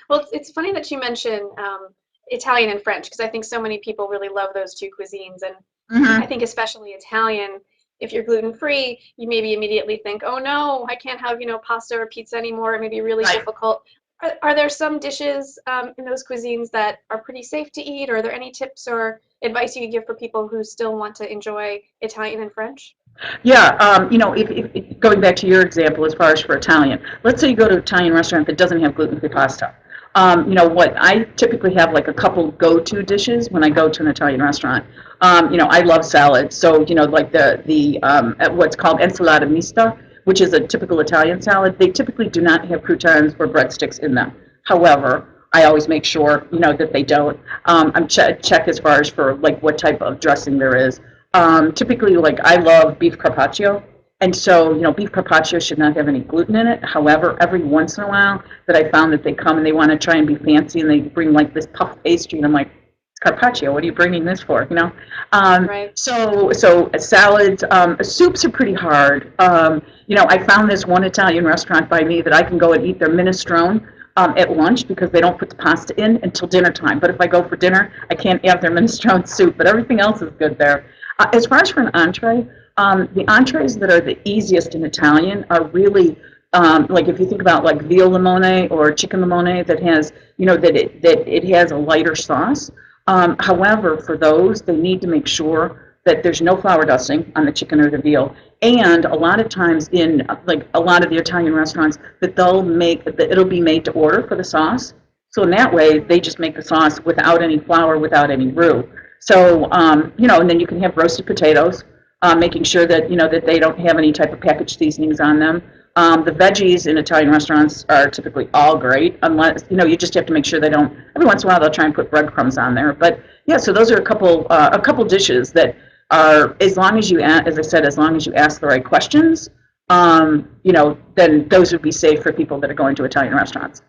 Well, it's funny that you mention Italian and French because I think so many people really love those two cuisines, and I Hmm. think especially Italian. If you're gluten free, you maybe immediately think, "Oh no, I can't have pasta or pizza anymore." It may be really Right. difficult. Are there some dishes in those cuisines that are pretty safe to eat, or are there any tips or advice you could give for people who still want to enjoy Italian and French? Yeah, if going back to your example as far as for Italian, let's say you go to an Italian restaurant that doesn't have gluten-free pasta. What I typically have like a couple go-to dishes when I go to an Italian restaurant. I love salads, so like the what's called ensalada mista, which is a typical Italian salad. They typically do not have croutons or breadsticks in them. However, I always make sure that they don't. I'm check as far as for like what type of dressing there is. Typically, like I love beef carpaccio, and so beef carpaccio should not have any gluten in it. However, every once in a while, that I found that they come and they want to try and be fancy, and they bring like this puff pastry, and I'm like, it's carpaccio. What are you bringing this for? Right. So salads, soups are pretty hard. I found this one Italian restaurant by me that I can go and eat their minestrone. At lunch because they don't put the pasta in until dinner time. But if I go for dinner, I can't have their minestrone soup. But everything else is good there. As far as for an entree, the entrees that are the easiest in Italian are really like if you think about like veal limone or chicken limone that has that it has a lighter sauce. However, for those, they need to make sure that there's no flour dusting on the chicken or the veal. And a lot of times in like a lot of the Italian restaurants, that it'll be made to order for the sauce. So in that way, they just make the sauce without any flour, without any roux. So and then you can have roasted potatoes, making sure that that they don't have any type of packaged seasonings on them. The veggies in Italian restaurants are typically all great, unless you just have to make sure they don't. Every once in a while, they'll try and put breadcrumbs on there. But yeah, so those are a couple dishes that are, as long as as I said, as long as you ask the right questions, then those would be safe for people that are going to Italian restaurants.